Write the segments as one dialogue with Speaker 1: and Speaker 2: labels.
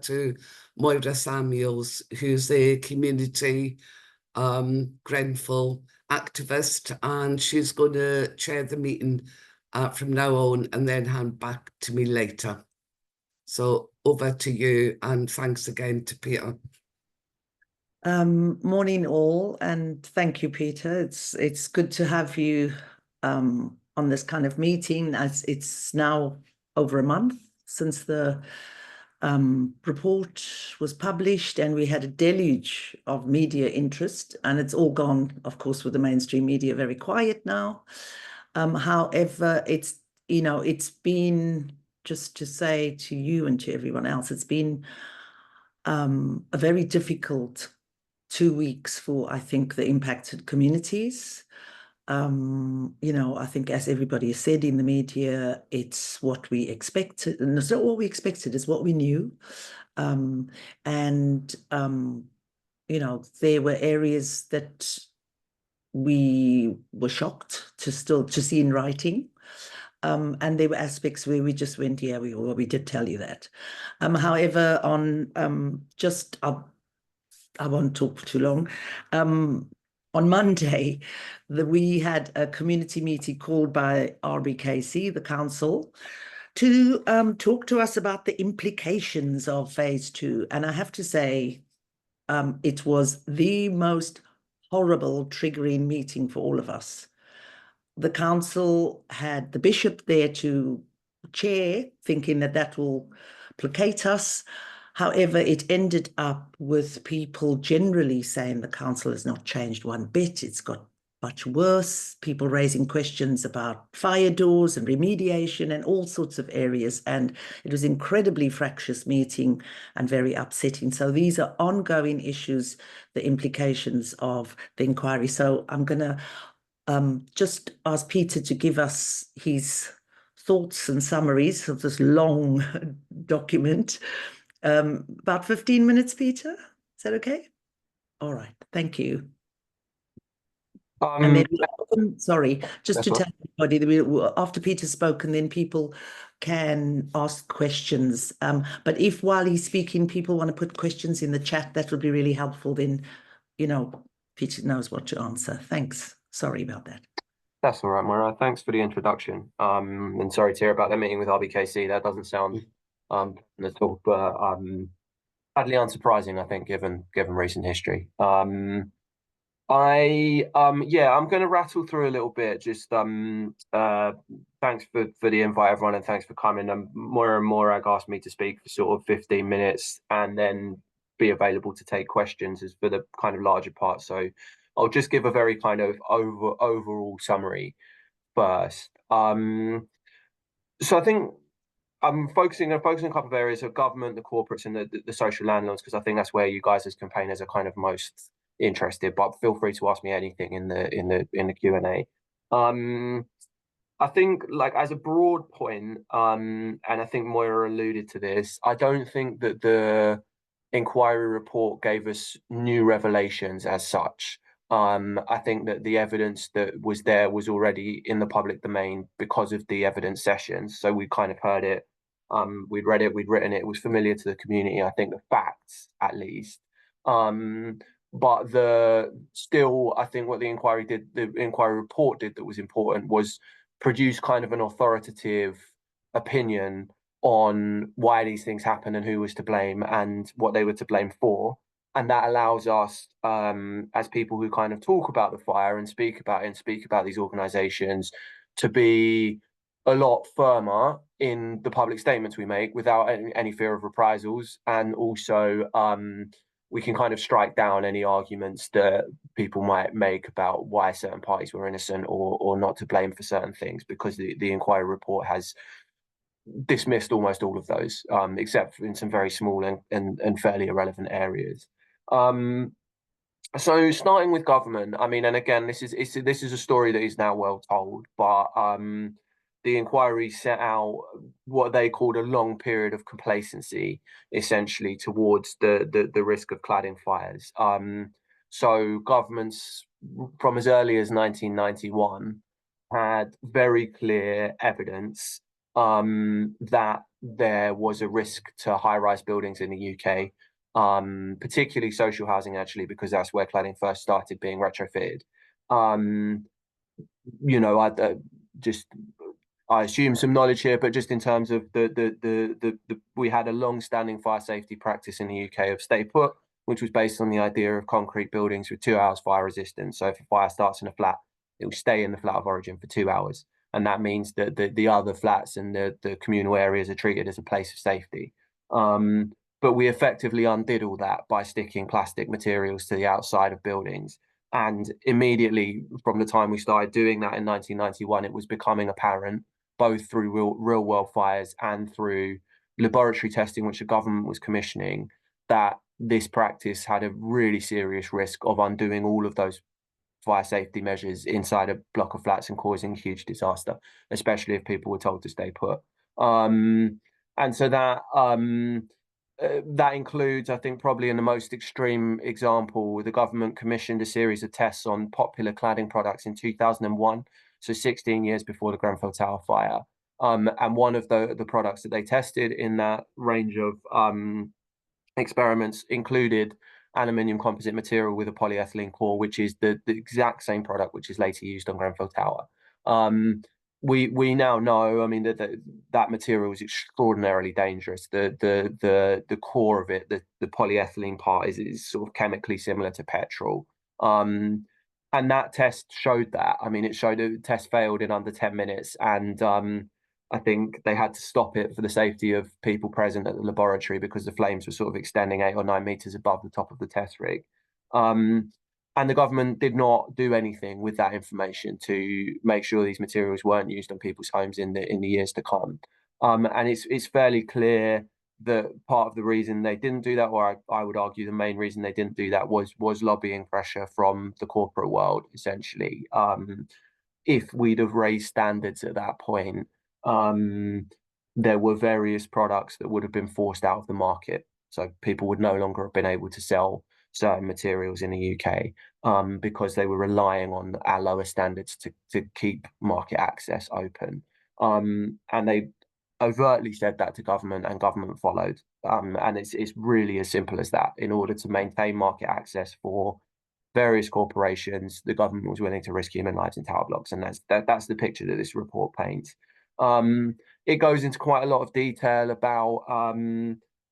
Speaker 1: to Moyra Samuels, who's a community Grenfell activist, and she's going to chair the meeting from now on and then hand back to me later. So over to you, and thanks again to Peter.
Speaker 2: Morning all, and thank you, Peter. It's good to have you on this kind of meeting, as it's now over a month since the report was published, and we had a deluge of media interest, and it's all gone, of course, with the mainstream media very quiet now. However, it's been, just to say to you and to everyone else, it's been a very difficult 2 weeks for, I think, the impacted communities. I think, as everybody has said in the media, it's what we expected, and it's not what we expected, it's what we knew. There were areas that we were shocked to see in writing. And there were aspects where we just went, yeah, we did tell you that. However, I won't talk for too long. On Monday, we had a community meeting called by RBKC, the council, to talk to us about the implications of phase 2. And I have to say, it was the most horrible, triggering meeting for all of us. The council had the bishop there to chair, thinking that will placate us. However, it ended up with people generally saying the council has not changed one bit. It's got much worse. People raising questions about fire doors and remediation and all sorts of areas. And it was an incredibly fractious meeting and very upsetting. So these are ongoing issues, the implications of the inquiry. So I'm going to just ask Peter to give us his thoughts and summaries of this long document. About 15 minutes, Peter. Is that okay? All right. Thank you. And then, sorry, just to tell everybody that after Peter's spoken, then people can ask questions. But if while he's speaking, people want to put questions in the chat, that would be really helpful. Then, Peter knows what to answer. Thanks. Sorry about that.
Speaker 3: That's all right, Moyra. Thanks for the introduction. And sorry to hear about the meeting with RBKC. That doesn't sound at all, but sadly unsurprising, I think, given recent history. I'm going to rattle through a little bit. Just thanks for the invite, everyone, and thanks for coming. Moyra and Morag asked me to speak for sort of 15 minutes and then be available to take questions as for the kind of larger part. So I'll just give a very kind of overall summary first. So I think I'm focusing on a couple of areas of government, the corporates, and the social landlords, because I think that's where you guys as campaigners are kind of most interested. But feel free to ask me anything in the Q&A. I think, like, as a broad point, and I think Moyra alluded to this, I don't think that the inquiry report gave us new revelations as such. I think that the evidence that was there was already in the public domain because of the evidence sessions. So we kind of heard it, we'd read it, we'd written it, it was familiar to the community, I think the facts at least. But I think what the inquiry report did that was important was produce kind of an authoritative opinion on why these things happen and who was to blame and what they were to blame for. And that allows us, as people who kind of talk about the fire and speak about these organizations, to be a lot firmer in the public statements we make without any fear of reprisals. And also, we can kind of strike down any arguments that people might make about why certain parties were innocent or not to blame for certain things, because the inquiry report has dismissed almost all of those, except in some very small and fairly irrelevant areas. So starting with government, I mean, and again, this is a story that is now well told, but the inquiry set out what they called a long period of complacency, essentially, towards the risk of cladding fires. So governments from as early as 1991 had very clear evidence that there was a risk to high-rise buildings in the UK, particularly social housing, actually, because that's where cladding first started being retrofitted. You know, I assume some knowledge here, but just in terms of we had a long-standing fire safety practice in the UK of stay put, which was based on the idea of concrete buildings with 2 hours fire resistance. So if a fire starts in a flat, it will stay in the flat of origin for 2 hours. And that means that the other flats and the communal areas are treated as a place of safety. But we effectively undid all that by sticking plastic materials to the outside of buildings. And immediately from the time we started doing that in 1991, it was becoming apparent, both through real world fires and through laboratory testing, which the government was commissioning, that this practice had a really serious risk of undoing all of those fire safety measures inside a block of flats and causing huge disaster, especially if people were told to stay put. And so that includes, I think, probably in the most extreme example, the government commissioned a series of tests on popular cladding products in 2001, so 16 years before the Grenfell Tower fire. And one of the products that they tested in that range of experiments included aluminium composite material with a polyethylene core, which is the exact same product which is later used on Grenfell Tower. We now know, I mean, that material is extraordinarily dangerous. The core of it, the polyethylene part, is sort of chemically similar to petrol. And that test showed that. I mean, it showed the test failed in under 10 minutes, and I think they had to stop it for the safety of people present at the laboratory because the flames were sort of extending 8 or 9 meters above the top of the test rig. And the government did not do anything with that information to make sure these materials weren't used on people's homes in the years to come. And it's fairly clear that part of the reason they didn't do that, or I would argue the main reason they didn't do that, was lobbying pressure from the corporate world, essentially. If we'd have raised standards at that point, there were various products that would have been forced out of the market. So people would no longer have been able to sell certain materials in the UK because they were relying on our lower standards to keep market access open. And they overtly said that to government, and government followed. And it's really as simple as that. In order to maintain market access for various corporations, the government was willing to risk human lives in tower blocks, and that's the picture that this report paints. It goes into quite a lot of detail about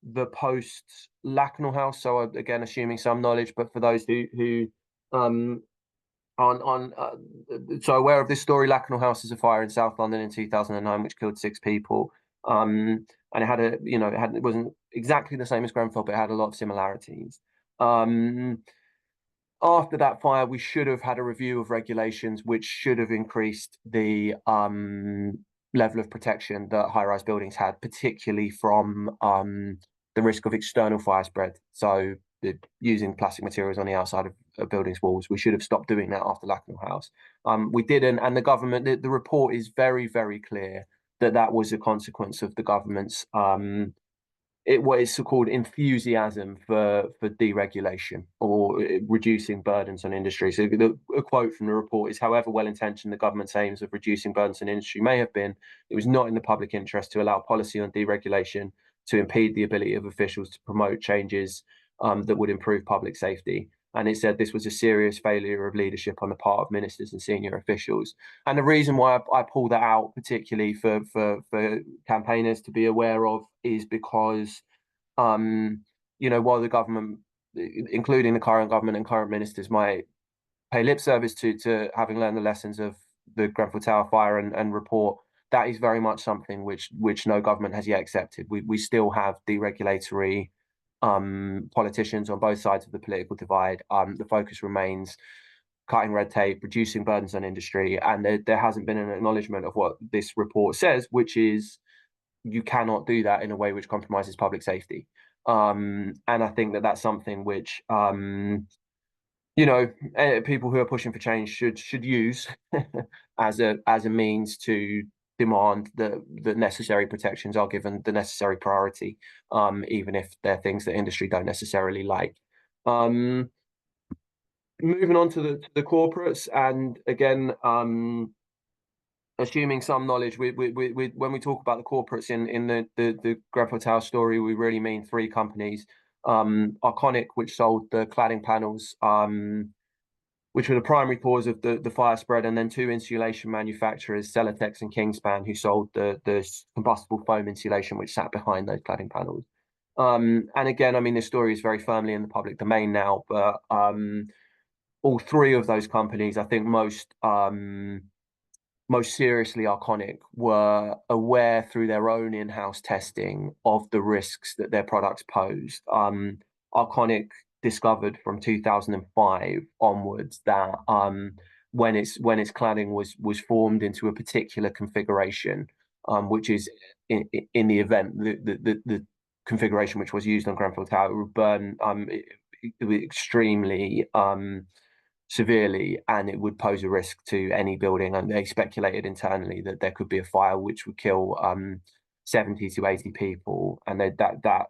Speaker 3: the post Lakanal House. So again, assuming some knowledge, but for those who aren't so aware of this story, Lakanal House is a fire in South London in 2009, which killed 6 people. And it had it wasn't exactly the same as Grenfell, but it had a lot of similarities. After that fire, we should have had a review of regulations, which should have increased the level of protection that high-rise buildings had, particularly from the risk of external fire spread. So using plastic materials on the outside of a building's walls, we should have stopped doing that after Lakanal House. We didn't, and the government, the report is very, very clear that was a consequence of the government's what is so-called enthusiasm for deregulation or reducing burdens on industry. So a quote from the report is, however well-intentioned the government's aims of reducing burdens on industry may have been, it was not in the public interest to allow policy on deregulation to impede the ability of officials to promote changes that would improve public safety. And it said this was a serious failure of leadership on the part of ministers and senior officials. And the reason why I pull that out, particularly for campaigners to be aware of, is because, while the government, including the current government and current ministers, might pay lip service to having learned the lessons of the Grenfell Tower fire and report, that is very much something which no government has yet accepted. We still have deregulatory politicians on both sides of the political divide. The focus remains cutting red tape, reducing burdens on industry, and there hasn't been an acknowledgement of what this report says, which is you cannot do that in a way which compromises public safety. And I think that's something which people who are pushing for change should use as a means to demand that the necessary protections are given the necessary priority, even if they're things that industry don't necessarily like. Moving on to the corporates, and again, assuming some knowledge, when we talk about the corporates in the Grenfell Tower story, we really mean three companies. Arconic, which sold the cladding panels, which were the primary cause of the fire spread, and then two insulation manufacturers, Celotex and Kingspan, who sold the combustible foam insulation, which sat behind those cladding panels. And again, I mean, this story is very firmly in the public domain now, but all three of those companies, I think most seriously Arconic, were aware through their own in-house testing of the risks that their products posed. Arconic discovered from 2005 onwards that when its cladding was formed into a particular configuration, which is in the event the configuration which was used on Grenfell Tower, it would burn extremely severely, and it would pose a risk to any building. And they speculated internally that there could be a fire which would kill 70 to 80 people, and that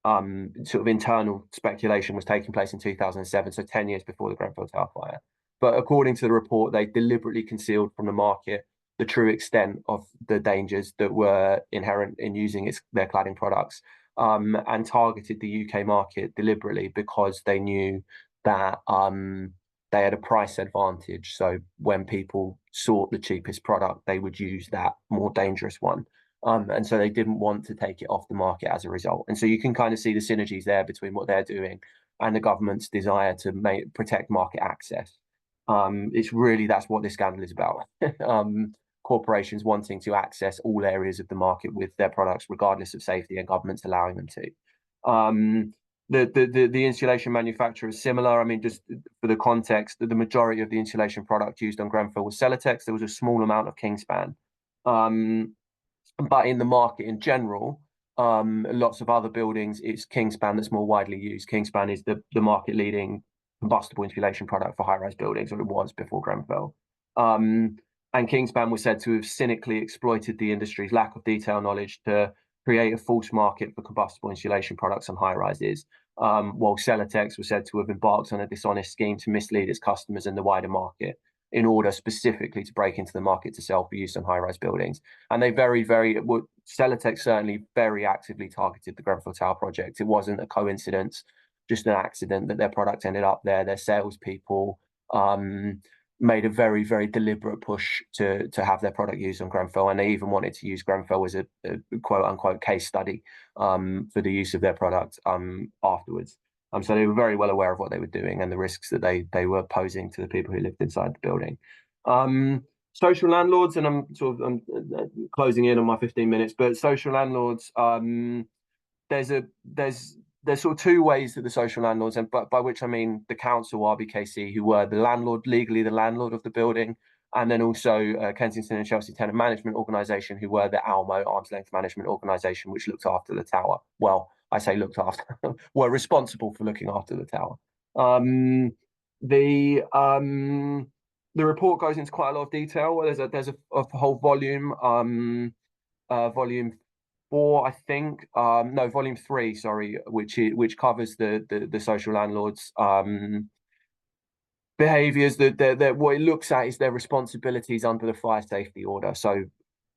Speaker 3: sort of internal speculation was taking place in 2007, so 10 years before the Grenfell Tower fire. But according to the report, they deliberately concealed from the market the true extent of the dangers that were inherent in using their cladding products, and targeted the UK market deliberately because they knew that they had a price advantage. So when people sought the cheapest product, they would use that more dangerous one. And so they didn't want to take it off the market as a result. And so you can kind of see the synergies there between what they're doing and the government's desire to protect market access. It's really, that's what this scandal is about. Corporations wanting to access all areas of the market with their products, regardless of safety, and governments allowing them to. The insulation manufacturer is similar. I mean, just for the context, the majority of the insulation product used on Grenfell was Celotex. There was a small amount of Kingspan. But in the market in general, lots of other buildings, it's Kingspan that's more widely used. Kingspan is the market leading combustible insulation product for high-rise buildings, or it was before Grenfell. And Kingspan was said to have cynically exploited the industry's lack of detailed knowledge to create a false market for combustible insulation products on high-rises, while Celotex was said to have embarked on a dishonest scheme to mislead its customers in the wider market in order specifically to break into the market to sell for use on high-rise buildings. And they Celotex certainly very actively targeted the Grenfell Tower project. It wasn't a coincidence, just an accident that their product ended up there. Their salespeople made a very, very deliberate push to have their product used on Grenfell, and they even wanted to use Grenfell as a quote-unquote case study for the use of their product afterwards. So they were very well aware of what they were doing and the risks that they were posing to the people who lived inside the building. Social landlords, and I'm closing in on my 15 minutes, but social landlords, there's sort of two ways that the social landlords, and by which I mean the council, RBKC, who were the landlord, legally the landlord of the building, and then also Kensington and Chelsea Tenant Management Organisation, who were the ALMO, Arm's Length Management Organisation, which looked after the tower. Well, I say looked after, were responsible for looking after the tower. The report goes into quite a lot of detail. There's a whole volume, volume 4, I think, no, volume 3, sorry, which covers the social landlords' behaviours. That what it looks at is their responsibilities under the fire safety order. So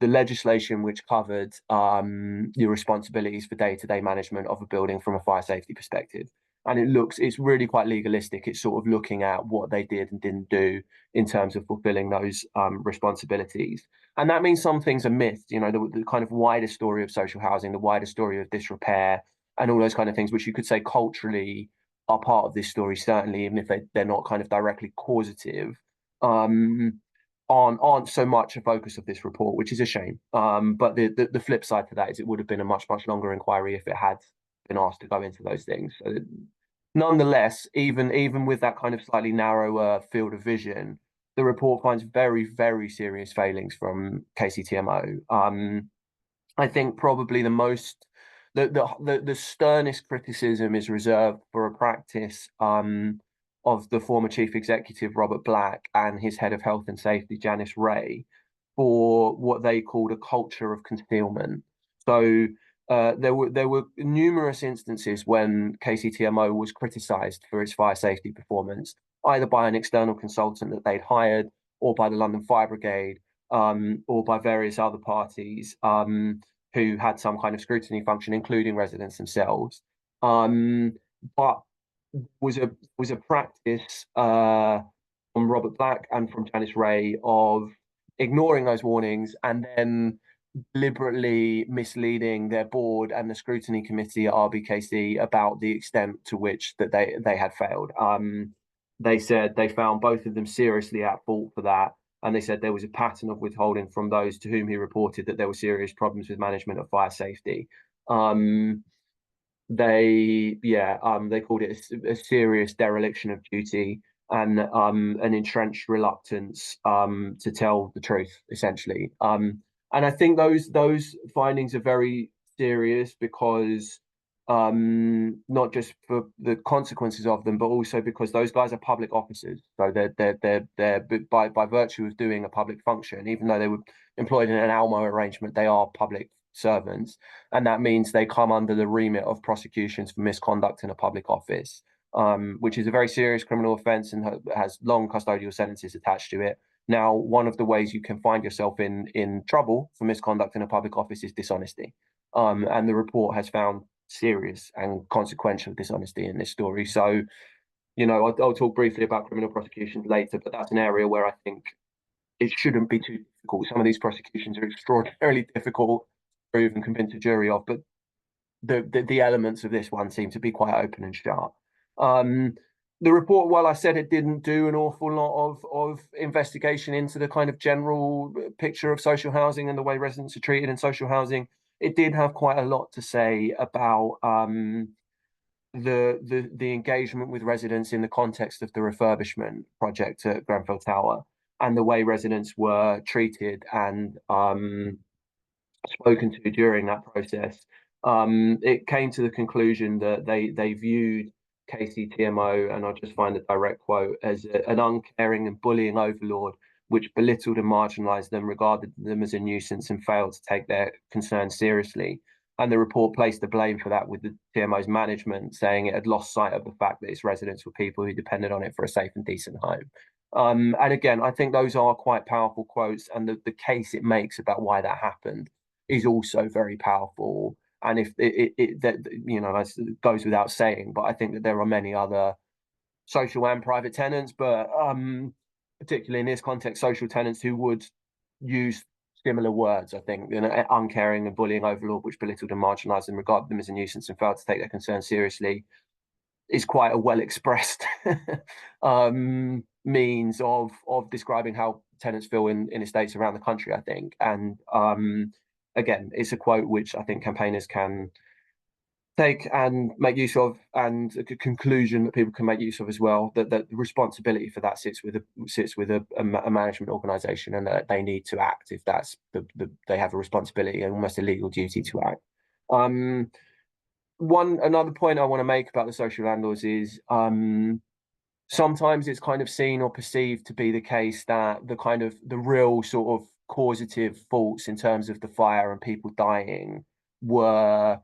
Speaker 3: the legislation which covered the responsibilities for day-to-day management of a building from a fire safety perspective. And it's really quite legalistic. It's sort of looking at what they did and didn't do in terms of fulfilling those responsibilities. And that means some things are missed, the kind of wider story of social housing, the wider story of disrepair, and all those kind of things, which you could say culturally are part of this story, certainly, even if they're not kind of directly causative, aren't so much a focus of this report, which is a shame. But the flip side to that is it would have been a much, much longer inquiry if it had been asked to go into those things. So, nonetheless, even with that kind of slightly narrower field of vision, the report finds very, very serious failings from KCTMO. I think probably the sternest criticism is reserved for a practice of the former chief executive Robert Black and his head of health and safety Janice Ray, for what they called a culture of concealment. So there were numerous instances when KCTMO was criticised for its fire safety performance, either by an external consultant that they'd hired, or by the London Fire Brigade, or by various other parties who had some kind of scrutiny function, including residents themselves. But was a practice from Robert Black and from Janice Ray of ignoring those warnings and then deliberately misleading their board and the scrutiny committee at RBKC about the extent to which that they had failed. They said they found both of them seriously at fault for that, and they said there was a pattern of withholding from those to whom he reported that there were serious problems with management of fire safety. They called it a serious dereliction of duty and an entrenched reluctance to tell the truth, essentially. And I think those findings are very serious because not just for the consequences of them, but also because those guys are public officers. So they're by virtue of doing a public function, even though they were employed in an ALMO arrangement, they are public servants, and that means they come under the remit of prosecutions for misconduct in a public office, which is a very serious criminal offence and has long custodial sentences attached to it. Now, one of the ways you can find yourself in trouble for misconduct in a public office is dishonesty, and the report has found serious and consequential dishonesty in this story. So, I'll talk briefly about criminal prosecutions later, but that's an area where I think it shouldn't be too difficult. Some of these prosecutions are extraordinarily difficult to prove and convince a jury of, but the elements of this one seem to be quite open and shut. The report, while I said it didn't do an awful lot of investigation into the kind of general picture of social housing and the way residents are treated in social housing, it did have quite a lot to say about the engagement with residents in the context of the refurbishment project at Grenfell Tower and the way residents were treated and spoken to during that process. It came to the conclusion that they viewed KCTMO, and I'll just find the direct quote, as an uncaring and bullying overlord which belittled and marginalised them, regarded them as a nuisance, and failed to take their concerns seriously. And the report placed the blame for that with the TMO's management, saying it had lost sight of the fact that its residents were people who depended on it for a safe and decent home. And again, I think those are quite powerful quotes, and the case it makes about why that happened is also very powerful. And if it goes without saying, but I think that there are many other social and private tenants, but particularly in this context, social tenants who would use similar words. I think, uncaring and bullying overlord, which belittled and marginalised and regarded them as a nuisance and failed to take their concerns seriously, is quite a well expressed means of describing how tenants feel in estates around the country, I think. And again, it's a quote which I think campaigners can take and make use of, and a conclusion that people can make use of as well, that the responsibility for that sits with a management organisation, and that they need to act if that's they have a responsibility and almost a legal duty to act. Another point I want to make about the social landlords is sometimes it's kind of seen or perceived to be the case that the real sort of causative faults in terms of the fire and people dying were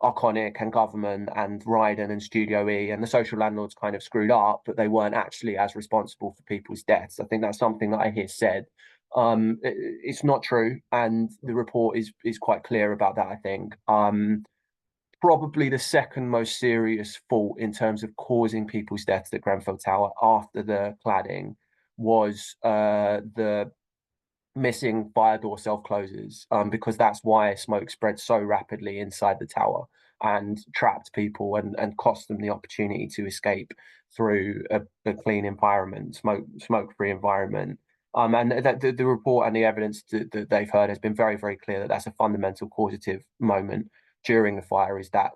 Speaker 3: Arconic and government and Ryden and Studio E, and the social landlords kind of screwed up, but they weren't actually as responsible for people's deaths. I think that's something that I hear said. It's not true, and the report is quite clear about that, I think. Probably the second most serious fault in terms of causing people's deaths at Grenfell Tower after the cladding was the missing fire door self-closers, because that's why smoke spread so rapidly inside the tower and trapped people and cost them the opportunity to escape through a clean environment, smoke-free environment. And the report and the evidence that they've heard has been very, very clear that that's a fundamental causative moment during the fire, is that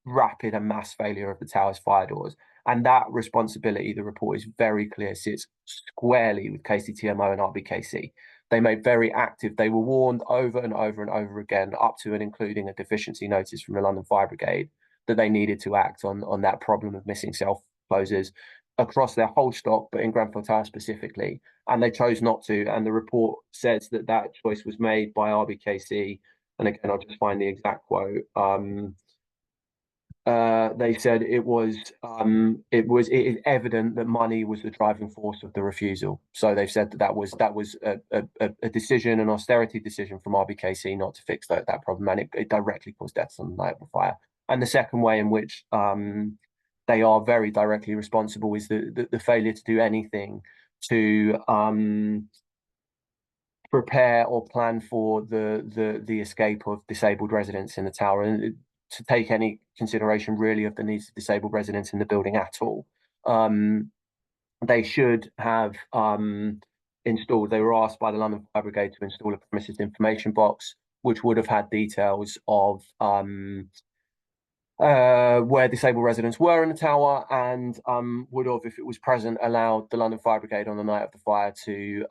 Speaker 3: rapid and mass failure of the tower's fire doors. And that responsibility, the report is very clear, sits squarely with KCTMO and RBKC. They made very active, they were warned over and over and over again, up to and including a deficiency notice from the London Fire Brigade, that they needed to act on that problem of missing self-closers across their whole stock, but in Grenfell Tower specifically. And they chose not to. And the report says that choice was made by RBKC. And again, I'll just find the exact quote. they said it is evident that money was the driving force of the refusal. So they've said that was a decision, an austerity decision from RBKC not to fix that problem, and it directly caused deaths on the night of the fire. And the second way in which they are very directly responsible is the failure to do anything to prepare or plan for the escape of disabled residents in the tower, and to take any consideration really of the needs of disabled residents in the building at all. They should have they were asked by the London Fire Brigade to install a premises information box, which would have had details of where disabled residents were in the tower, and would have, if it was present, allowed the London Fire Brigade on the night of the fire to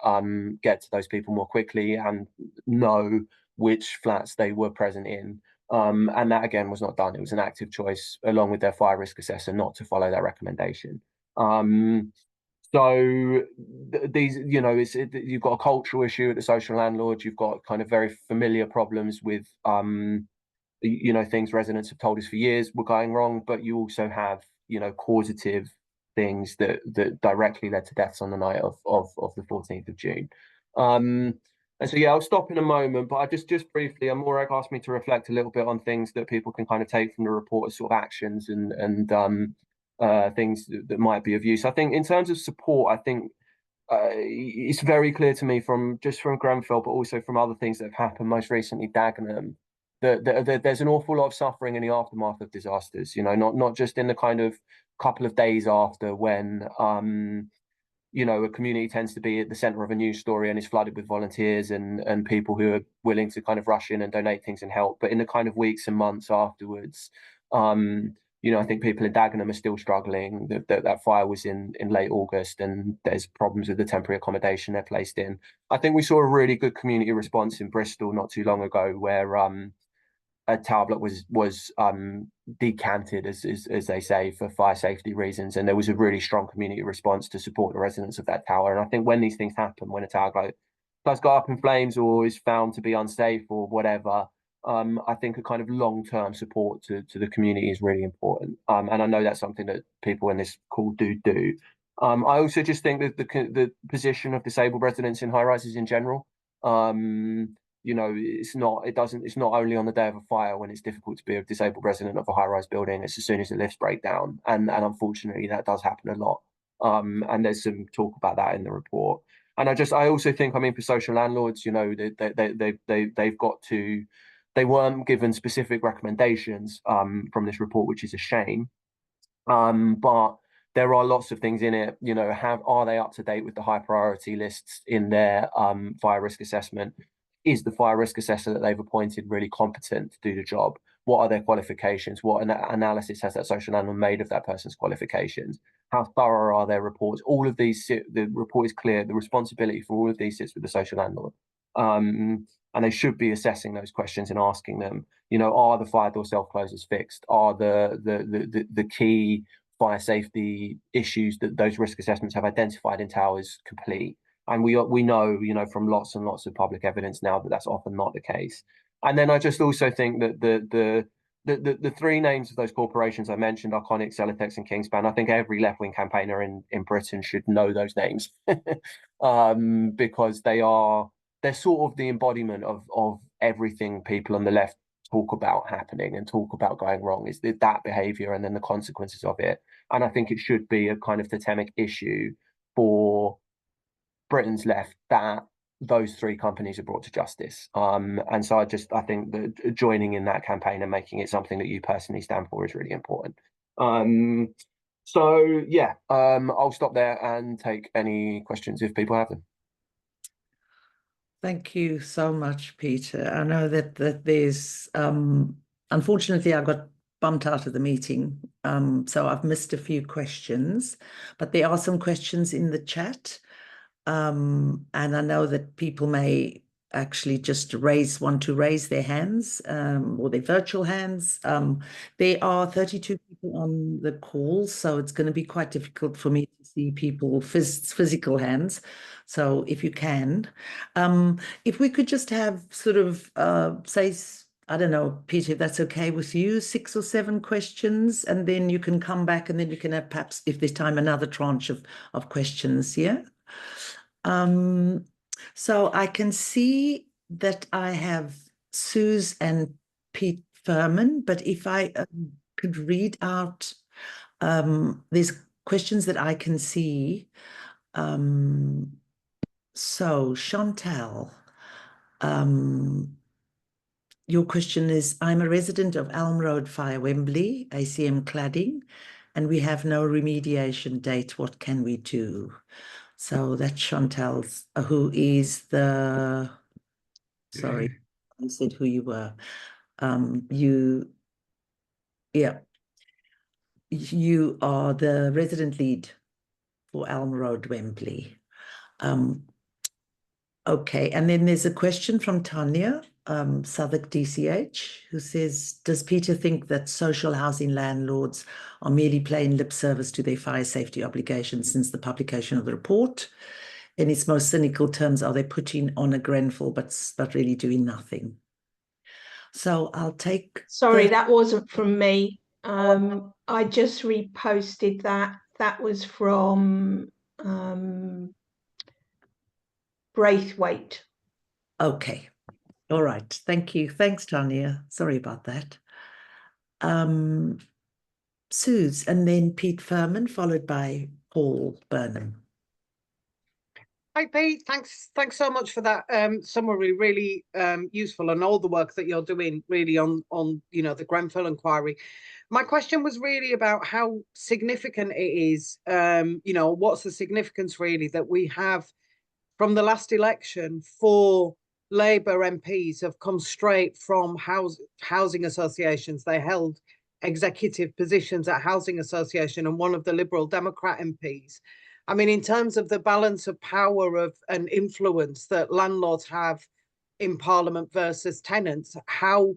Speaker 3: get to those people more quickly and know which flats they were present in. And that again was not done. It was an active choice, along with their fire risk assessor, not to follow that recommendation. So these, you've got a cultural issue at the social landlord. You've got kind of very familiar problems with things residents have told us for years were going wrong, but you also have, causative things that directly led to deaths on the night of the 14th of June. And so, yeah, I'll stop in a moment, but I just briefly, Moyra asked me to reflect a little bit on things that people can kind of take from the report as sort of actions and things that might be of use. I think in terms of support, I think it's very clear to me from Grenfell, but also from other things that have happened, most recently Dagenham, that there's an awful lot of suffering in the aftermath of disasters, not just in the kind of couple of days after when a community tends to be at the center of a news story and is flooded with volunteers and people who are willing to kind of rush in and donate things and help. But in the kind of weeks and months afterwards, I think people in Dagenham are still struggling. That fire was in late August, and there's problems with the temporary accommodation they're placed in. I think we saw a really good community response in Bristol not too long ago, where a tower block was decanted, as they say, for fire safety reasons, and there was a really strong community response to support the residents of that tower. And I think when these things happen, when a tower does go up in flames or is found to be unsafe or whatever, I think a kind of long-term support to the community is really important. And I know that's something that people in this call do. I also just think that the position of disabled residents in high rises in general, it's not only on the day of a fire when it's difficult to be a disabled resident of a high-rise building. It's as soon as the lifts break down, and unfortunately that does happen a lot. And there's some talk about that in the report. And I also think, for social landlords, they weren't given specific recommendations from this report, which is a shame. But there are lots of things in it. Are they up to date with the high priority lists in their fire risk assessment? Is the fire risk assessor that they've appointed really competent to do the job? What are their qualifications? What analysis has that social landlord made of that person's qualifications? How thorough are their reports? All of these, the report is clear. The responsibility for all of these sits with the social landlord. And they should be assessing those questions and asking them, are the fire door self-closers fixed? Are the key fire safety issues that those risk assessments have identified in towers complete? And we know from lots and lots of public evidence now that that's often not the case. And then I just also think that the three names of those corporations I mentioned, Iconic, Celotex, and Kingspan, I think every left-wing campaigner in Britain should know those names because they're sort of the embodiment of everything people on the left talk about happening and talk about going wrong, is that behavior and then the consequences of it. And I think it should be a kind of totemic issue for Britain's left that those three companies are brought to justice. And so I think that joining in that campaign and making it something that you personally stand for is really important. So yeah, I'll stop there and take any questions if people have them.
Speaker 2: Thank you so much, Peter. I know that there's unfortunately I got bumped out of the meeting, so I've missed a few questions, but there are some questions in the chat. And I know that people may actually just want to raise their hands or their virtual hands. There are 32 people on the call, so it's going to be quite difficult for me to see people physical hands. So if you can, if we could just have sort of say I don't know, Peter, if that's okay with you, 6 or 7 questions, and then you can come back and then we can have perhaps, if there's time, another tranche of questions, yeah? So I can see that I have Suze and Pete Furman, but if I could read out, there's questions that I can see. So Chantal, your question is, I'm a resident of Elm Road Fire, Wembley, ACM cladding, and we have no remediation date. What can we do? So that's Chantal's, who is the, sorry, I said who you were. You are the resident lead for Elm Road, Wembley. Okay, and then there's a question from Tanya, Southwark DCH, who says, does Peter think that social housing landlords are merely paying lip service to their fire safety obligations since the publication of the report? In its most cynical terms, are they putting on a Grenfell but really doing nothing? So I'll take...
Speaker 4: Sorry, that wasn't from me. I just reposted that. That was from Braithwaite.
Speaker 2: Okay. All right. Thank you. Thanks, Tanya. Sorry about that. Suze, and then Pete Furman, followed by Paul Burnham.
Speaker 5: Hi, Pete. Thanks so much for that summary. Really useful, and all the work that you're doing really on the Grenfell Inquiry. My question was really about how significant it is. What's the significance really that we have from the last election? 4 Labour MPs have come straight from housing associations. They held executive positions at housing association, and one of the Liberal Democrat MPs. I mean, in terms of the balance of power and influence that landlords have in Parliament versus tenants, how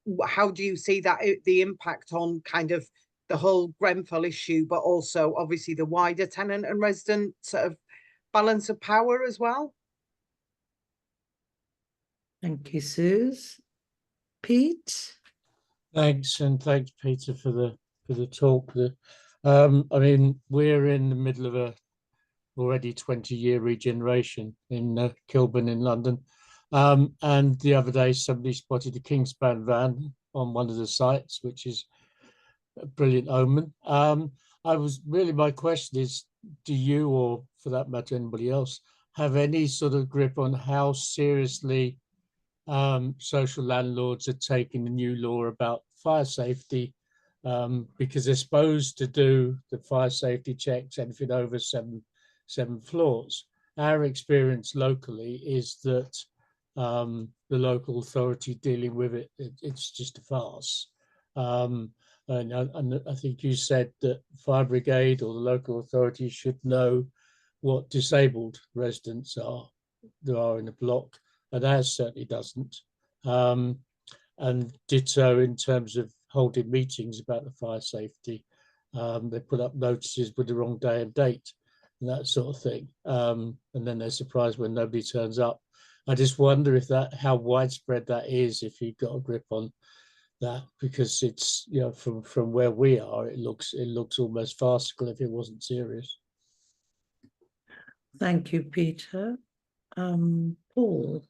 Speaker 5: do you see that the impact on kind of the whole Grenfell issue, but also obviously the wider tenant and resident sort of balance of power as well?
Speaker 2: Thank you, Suze. Pete?
Speaker 6: Thanks, and thanks, Peter, for the talk. I mean, we're in the middle of a already 20-year regeneration in Kilburn in London. And the other day, somebody spotted a Kingspan van on one of the sites, which is a brilliant omen. My question is, do you, or for that matter, anybody else, have any sort of grip on how seriously social landlords are taking the new law about fire safety? Because they're supposed to do the fire safety checks, anything over 7 floors. Our experience locally is that the local authority dealing with it's just a farce. And I think you said that fire brigade or the local authority should know what disabled residents there are in a block, and ours certainly doesn't. And ditto in terms of holding meetings about the fire safety. They put up notices with the wrong day and date, and that sort of thing. And then they're surprised when nobody turns up. I just wonder if how widespread that is, if you've got a grip on that, because it's, from where we are, it looks almost farcical if it wasn't serious.
Speaker 2: Thank you, Peter. Paul?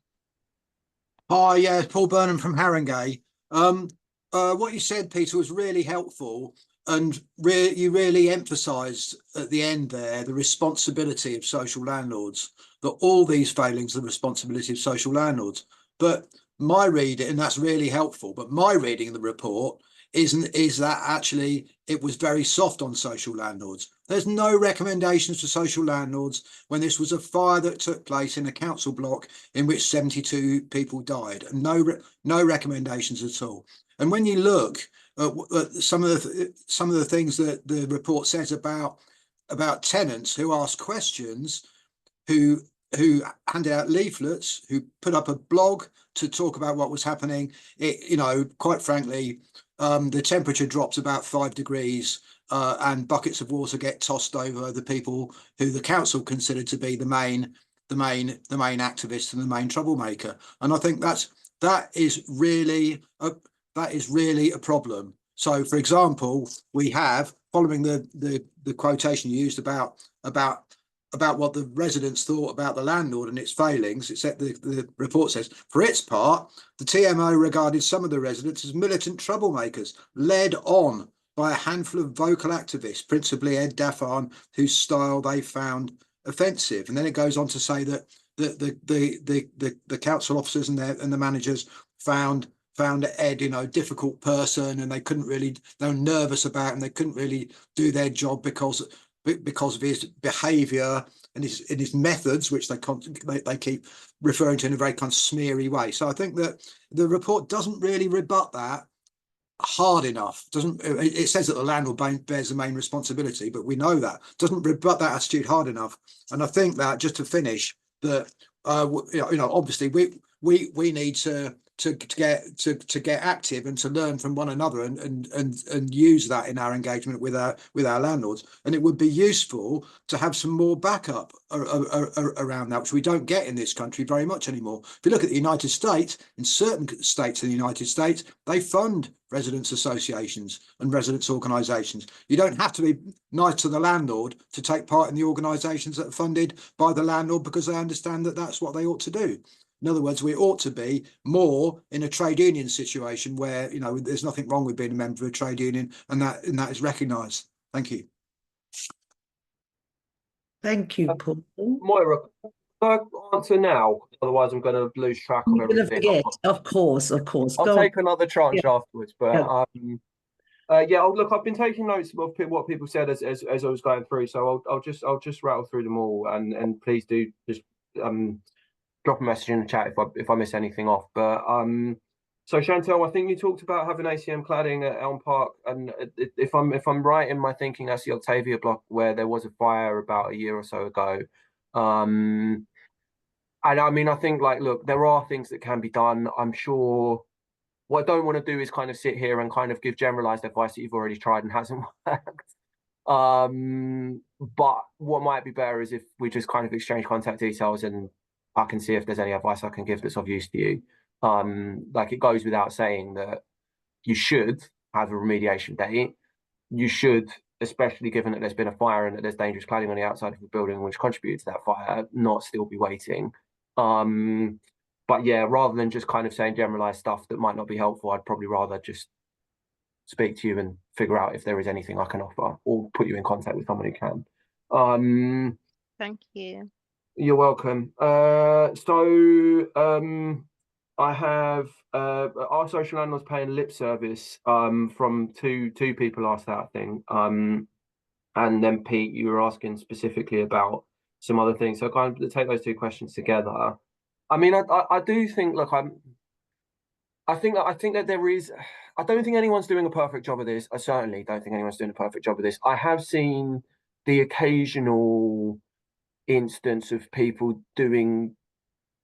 Speaker 7: Hi, yeah, Paul Burnham from Haringey. What you said, Peter, was really helpful, and you really emphasised at the end there the responsibility of social landlords, that all these failings are the responsibility of social landlords. But my reading, and that's really helpful, but my reading of the report is that actually it was very soft on social landlords. There's no recommendations for social landlords when this was a fire that took place in a council block in which 72 people died, and no recommendations at all. And when you look at some of the things that the report says about tenants who ask questions, who handed out leaflets, who put up a blog to talk about what was happening, quite frankly, the temperature drops about 5 degrees, and buckets of water get tossed over the people who the council considered to be the main activist and the main troublemaker. And I think that's that is really a problem. So, for example, we have, following the quotation you used about what the residents thought about the landlord and its failings, it said the report says, for its part, the TMO regarded some of the residents as militant troublemakers, led on by a handful of vocal activists, principally Ed Daffan, whose style they found offensive. And then it goes on to say that the council officers and the managers found Ed, difficult person, and they were nervous about him. They couldn't really do their job because of his behaviour and his methods, which they keep referring to in a very kind of smeary way. So I think that the report doesn't really rebut that hard enough. It says that the landlord bears the main responsibility, but we know that doesn't rebut that attitude hard enough. And I think that, just to finish, that obviously we need to get active and to learn from one another and use that in our engagement with our landlords. And it would be useful to have some more backup around that, which we don't get in this country very much anymore. If you look at the United States, in certain states in the United States, they fund residents associations and residents organisations. You don't have to be nice to the landlord to take part in the organisations that are funded by the landlord, because they understand that that's what they ought to do. In other words, we ought to be more in a trade union situation where, there's nothing wrong with being a member of a trade union, and that is recognised. Thank you.
Speaker 2: Thank you, Paul.
Speaker 3: Moyra, can I answer now? Otherwise, I'm going to lose track of
Speaker 2: You're going to
Speaker 3: everything.
Speaker 2: forget, of course.
Speaker 3: I'll take another tranche afterwards, but look, I've been taking notes of what people said as I was going through, so I'll just rattle through them all, and please do just drop a message in the chat if I miss anything off. But so Chantel, I think you talked about having ACM cladding at Elm Park, and if I'm right in my thinking, that's the Octavia block where there was a fire about a year or so ago. And I mean, I think, look, there are things that can be done. I'm sure. What I don't want to do is kind of sit here and kind of give generalized advice that you've already tried and hasn't worked. But what might be better is if we just kind of exchange contact details, and I can see if there's any advice I can give that's of use to you. It goes without saying that you should have a remediation date. You should, especially given that there's been a fire and that there's dangerous cladding on the outside of the building which contributed to that fire, not still be waiting. But yeah, rather than just kind of saying generalized stuff that might not be helpful, I'd probably rather just speak to you and figure out if there is anything I can offer, or put you in contact with someone who can.
Speaker 8: Thank you.
Speaker 3: You're welcome. I have our social landlords paying lip service from two people asked that, I think. And then Pete, you were asking specifically about some other things. So kind of take those two questions together. I mean, I do think, look, I think that there is, I don't think anyone's doing a perfect job of this. I certainly don't think anyone's doing a perfect job of this. I have seen the occasional instance of people doing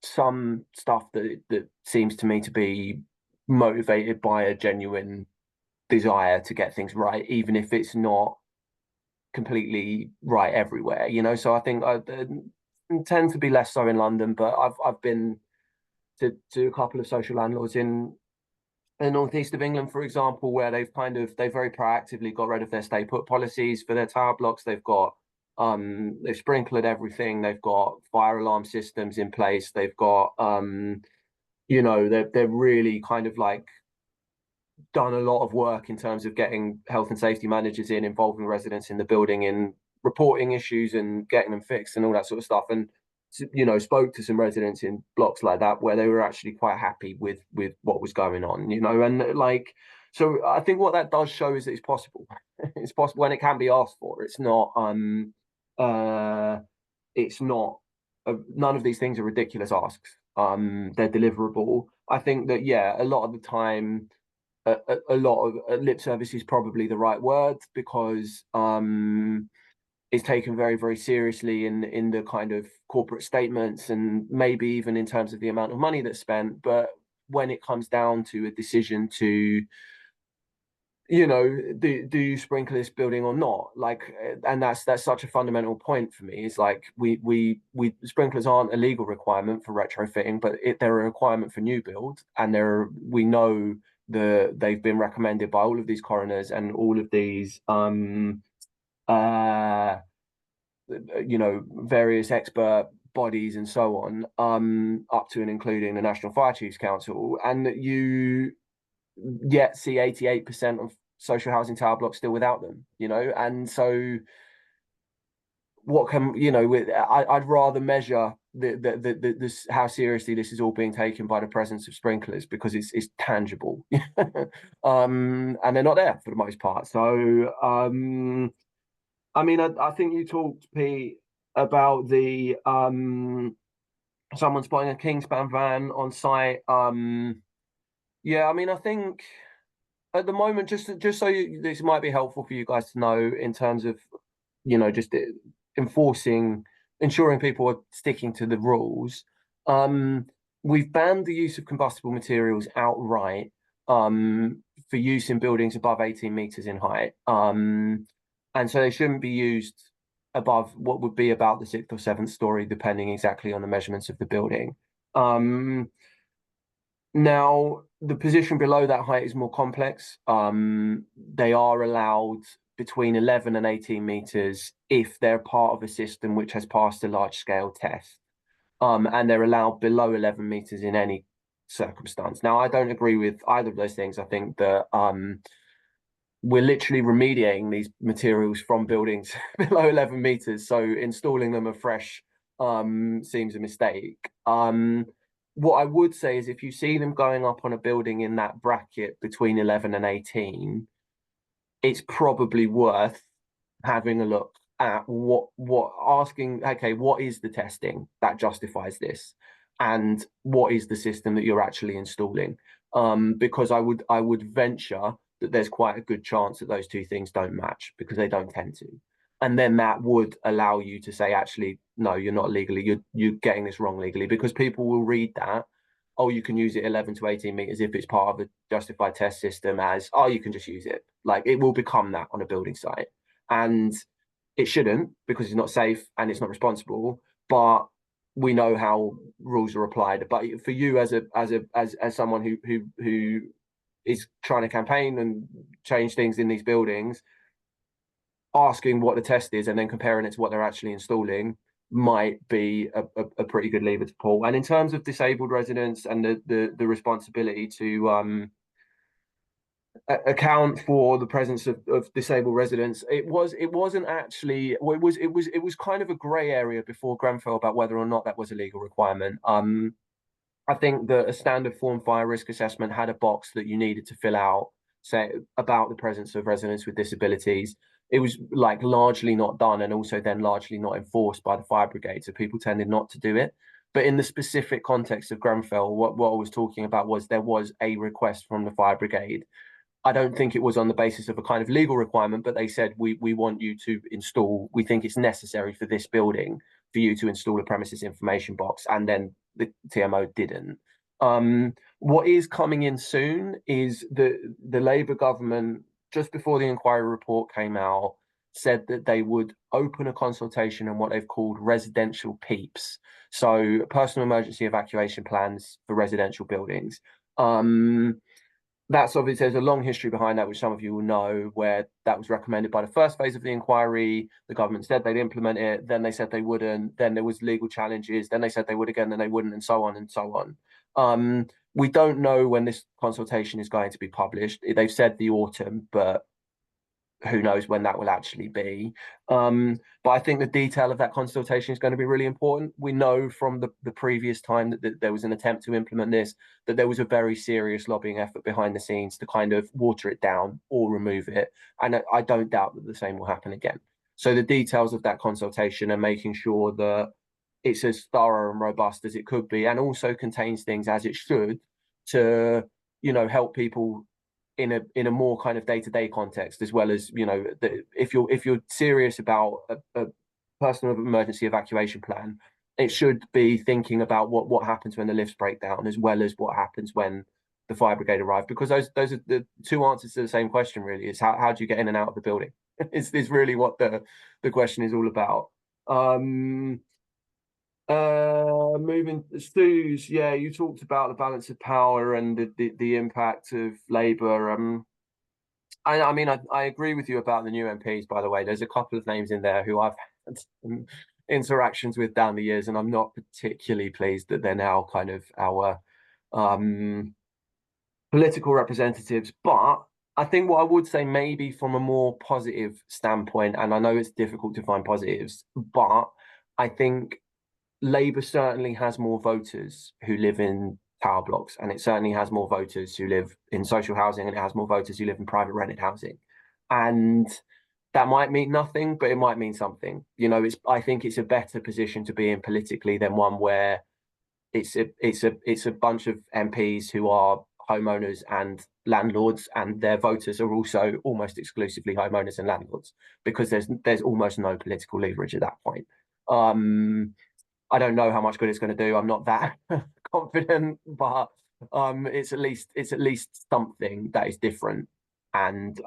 Speaker 3: some stuff that seems to me to be motivated by a genuine desire to get things right, even if it's not completely right everywhere, so I think I tend to be less so in London, but I've been to a couple of social landlords in the northeast of England, for example, where they've very proactively got rid of their stay put policies for their tower blocks. They've got they've sprinkled everything. They've got fire alarm systems in place. They've got they're really kind of done a lot of work in terms of getting health and safety managers involving residents in the building in reporting issues and getting them fixed and all that sort of stuff. And spoke to some residents in blocks like that where they were actually quite happy with what was going on, and so I think what that does show is that it's possible. It's possible, and it can be asked for. It's not none of these things are ridiculous asks. They're deliverable. I think that a lot of the time a lot of lip service is probably the right word, because is taken very, very seriously in the kind of corporate statements, and maybe even in terms of the amount of money that's spent. But when it comes down to a decision to you know, do you sprinkle this building or not? Like, and that's such a fundamental point for me. Is like we sprinklers aren't a legal requirement for retrofitting, but they're a requirement for new build, and we know they've been recommended by all of these coroners and all of these you know, various expert bodies and so on, up to and including the National Fire Chiefs Council, and you yet see 88% of social housing tower blocks still without them, you know. And so what can, you know, I'd rather measure this, how seriously this is all being taken by the presence of sprinklers, because it's tangible. And they're not there for the most part. So I mean, I think you talked, Pete, about the someone spotting a Kingspan van on site. Yeah, I mean, I think at the moment, just so this might be helpful for you guys to know in terms of, you know, just ensuring people are sticking to the rules. We've banned the use of combustible materials outright for use in buildings above 18 meters in height. And so they shouldn't be used above what would be about the 6th or 7th story, depending exactly on the measurements of the building. Now, the position below that height is more complex. They are allowed between 11 and 18 meters if they're part of a system which has passed a large-scale test. And they're allowed below 11 meters in any circumstance. Now, I don't agree with either of those things. I think that we're literally remediating these materials from buildings below 11 meters. So installing them afresh seems a mistake. What I would say is if you see them going up on a building in that bracket between 11 and 18, it's probably worth having a look at asking, okay, what is the testing that justifies this? And what is the system that you're actually installing? Because I would venture that there's quite a good chance that those two things don't match, because they don't tend to. And then that would allow you to say, actually, no, you're not legally, you're getting this wrong legally, because people will read that, oh, you can use it 11 to 18 meters if it's part of a justified test system, as, oh, you can just use it. Like, it will become that on a building site. And it shouldn't, because it's not safe and it's not responsible, but we know how rules are applied. But for you as someone who is trying to campaign and change things in these buildings, asking what the test is and then comparing it to what they're actually installing might be a pretty good lever to pull. And in terms of disabled residents and the responsibility to account for the presence of disabled residents, it was kind of a grey area before Grenfell about whether or not that was a legal requirement. I think that a standard form fire risk assessment had a box that you needed to fill out, say, about the presence of residents with disabilities. It was like largely not done, and also then largely not enforced by the fire brigade, so people tended not to do it. But in the specific context of Grenfell, what I was talking about was there was a request from the fire brigade. I don't think it was on the basis of a kind of legal requirement, but they said, we want you to install, we think it's necessary for this building for you to install a premises information box, and then the TMO didn't. What is coming in soon is the Labour government, just before the inquiry report came out, said that they would open a consultation on what they've called residential PEEPs, so personal emergency evacuation plans for residential buildings. That's obviously, there's a long history behind that, which some of you will know, where that was recommended by the first phase of the inquiry. The government said they'd implement it, then they said they wouldn't, then there was legal challenges, then they said they would again, then they wouldn't, and so on and so on. We don't know when this consultation is going to be published. They've said the autumn, but who knows when that will actually be. But I think the detail of that consultation is going to be really important. We know from the previous time that there was an attempt to implement this, that there was a very serious lobbying effort behind the scenes to kind of water it down or remove it. And I don't doubt that the same will happen again. So the details of that consultation and making sure that it's as thorough and robust as it could be, and also contains things as it should to, you know, help people in a more kind of day-to-day context, as well as, you know, if you're serious about a personal emergency evacuation plan, it should be thinking about what happens when the lifts break down, as well as what happens when the fire brigade arrived? Because those are the two answers to the same question, really. Is how do you get in and out of the building? Is really what the question is all about. Moving Suze, yeah, you talked about the balance of power and the impact of Labour. I mean, I agree with you about the new MPs, by the way. There's a couple of names in there who I've had some interactions with down the years, and I'm not particularly pleased that they're now kind of our political representatives. But I think what I would say, maybe from a more positive standpoint, and I know it's difficult to find positives, but I think Labour certainly has more voters who live in tower blocks, and it certainly has more voters who live in social housing, and it has more voters who live in private rented housing. And that might mean nothing, but it might mean something. You know, I think it's a better position to be in politically than one where it's a bunch of MPs who are homeowners and landlords, and their voters are also almost exclusively homeowners and landlords, because there's almost no political leverage at that point. I don't know how much good it's going to do. I'm not that confident, but it's at least something that is different. And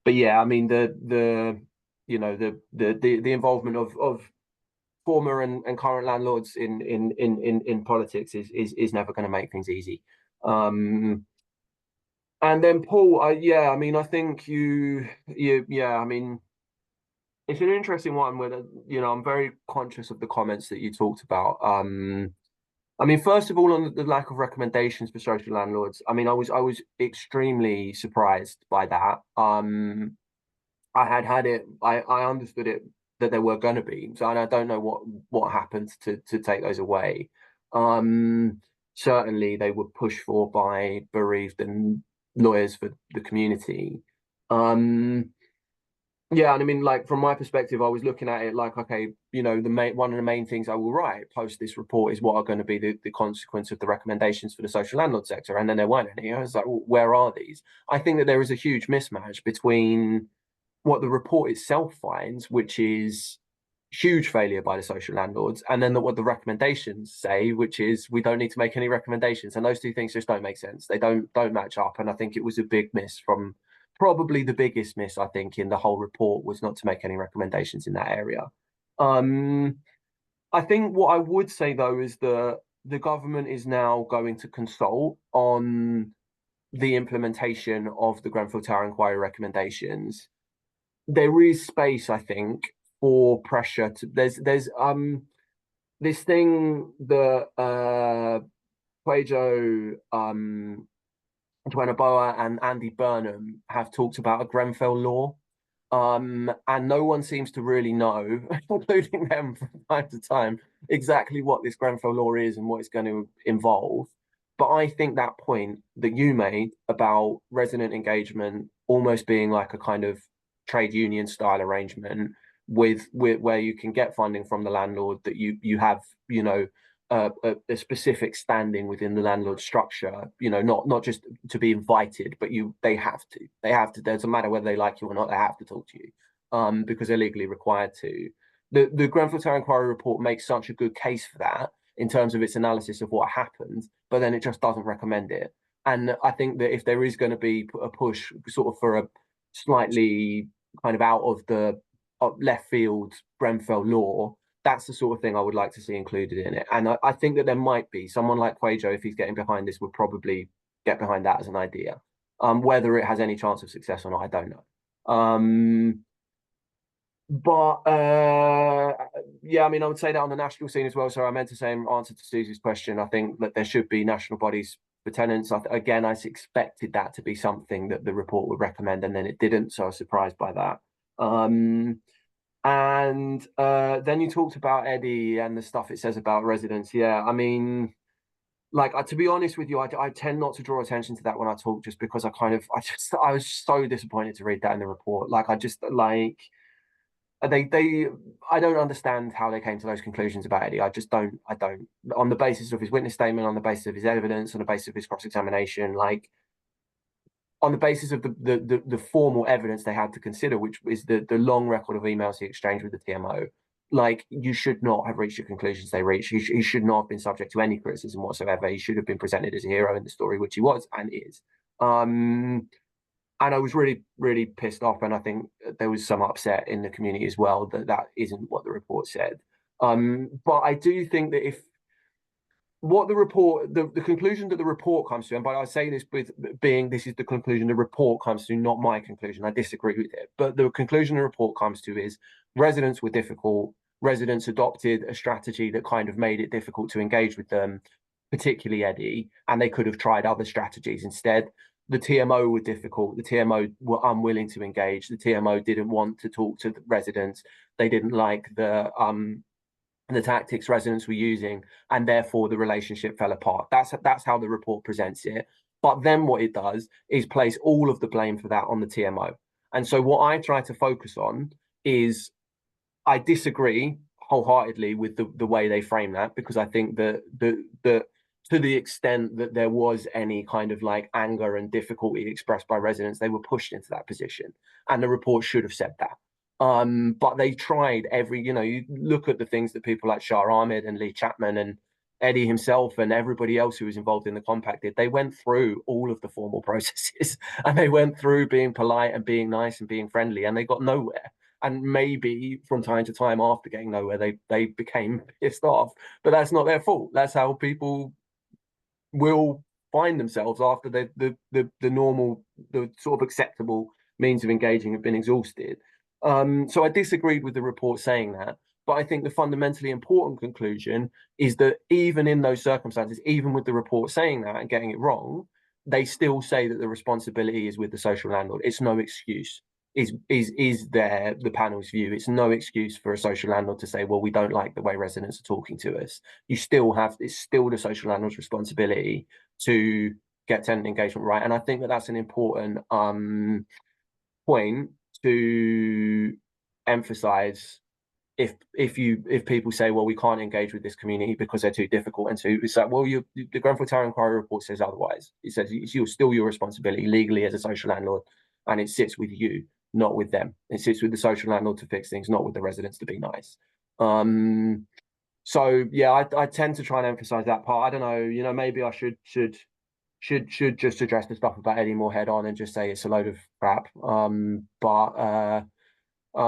Speaker 3: but yeah, I mean the involvement of former and current landlords in politics is never going to make things easy. And then Paul, I mean, I think I mean, it's an interesting one where, I'm very conscious of the comments that you talked about. I mean, first of all, on the lack of recommendations for social landlords, I mean, I was extremely surprised by that. I had it, I understood it that there were going to be, so I don't know what happened to take those away. Certainly they were pushed for by bereaved and lawyers for the community. Yeah, and I mean, like, from my perspective, I was looking at it like, okay, one of the main things I will write post this report is what are going to be the consequence of the recommendations for the social landlord sector, and then there weren't any. I was like, well, where are these? I think that there is a huge mismatch between what the report itself finds, which is huge failure by the social landlords, and then what the recommendations say, which is we don't need to make any recommendations. And those two things just don't make sense. They don't match up. And I think it was a big miss, from probably the biggest miss, I think, in the whole report, was not to make any recommendations in that area. I think what I would say, though, is that the government is now going to consult on the implementation of the Grenfell Tower Inquiry recommendations. There is space, I think, for pressure to there's this thing that Quajo, Joanna Boa and Andy Burnham have talked about, a Grenfell law, and no one seems to really know, including them from time to time, exactly what this Grenfell law is and what it's going to involve. But I think that point that you made about resident engagement almost being like a kind of trade union style arrangement with where you can get funding from the landlord, that you have a specific standing within the landlord structure, not just to be invited, but they have to. Doesn't matter whether they like you or not, they have to talk to you, because they're legally required to. The Grenfell Tower Inquiry report makes such a good case for that in terms of its analysis of what happened, but then it just doesn't recommend it. And I think that if there is going to be a push sort of for a slightly kind of out of the left field Grenfell law, that's the sort of thing I would like to see included in it. And I think that there might be someone like Quajo, if he's getting behind this, would probably get behind that as an idea. Whether it has any chance of success or not, I don't know. Yeah, I mean, I would say that on the national scene as well. So I meant to say in answer to Susie's question, I think that there should be national bodies for tenants. Again, I expected that to be something that the report would recommend, and then it didn't, so I was surprised by that. And then you talked about Eddie and the stuff it says about residents. Yeah, I mean, like, to be honest with you, I tend not to draw attention to that when I talk, just because I was so disappointed to read that in the report. Like, I don't understand how they came to those conclusions about Eddie. I don't. On the basis of his witness statement, on the basis of his evidence, on the basis of his cross-examination, like, on the basis of the formal evidence they had to consider, which is the long record of emails he exchanged with the TMO, like, you should not have reached the conclusions they reached. He should not have been subject to any criticism whatsoever. He should have been presented as a hero in the story, which he was and is. And I was really, really pissed off, and I think there was some upset in the community as well that isn't what the report said. But I do think that if what the report, the conclusion that the report comes to, and by I say this with being this is the conclusion the report comes to, not my conclusion, I disagree with it, but the conclusion the report comes to is residents were difficult. Residents adopted a strategy that kind of made it difficult to engage with them, particularly Eddie, and they could have tried other strategies instead. The TMO were difficult. The TMO were unwilling to engage. The TMO didn't want to talk to the residents. They didn't like the tactics residents were using, and therefore the relationship fell apart. That's how the report presents it. But then what it does is place all of the blame for that on the TMO. And so what I try to focus on is, I disagree wholeheartedly with the way they frame that, because I think that to the extent that there was any kind of like anger and difficulty expressed by residents, they were pushed into that position, and the report should have said that. But they tried you look at the things that people like Shah Ahmed and Lee Chapman and Eddie himself and everybody else who was involved in the compact did. They went through all of the formal processes, and they went through being polite and being nice and being friendly, and they got nowhere. And maybe from time to time after getting nowhere, they became pissed off, but that's not their fault. That's how people will find themselves after the normal, the sort of acceptable means of engaging have been exhausted. So I disagreed with the report saying that, but I think the fundamentally important conclusion is that even in those circumstances, even with the report saying that and getting it wrong, they still say that the responsibility is with the social landlord. It's no excuse. Is the panel's view? It's no excuse for a social landlord to say, well, we don't like the way residents are talking to us. It's still the social landlord's responsibility to get tenant engagement right. And I think that that's an important point to emphasize. If people say, well, we can't engage with this community because they're too difficult, and so it's like, well, the Grenfell Inquiry report says otherwise. It says it's still your responsibility legally as a social landlord, and it sits with you, not with them. It sits with the social landlord to fix things, not with the residents to be nice. So yeah, I tend to try and emphasize that part. I don't know, maybe I should just address the stuff about Eddie more head on and just say it's a load of crap.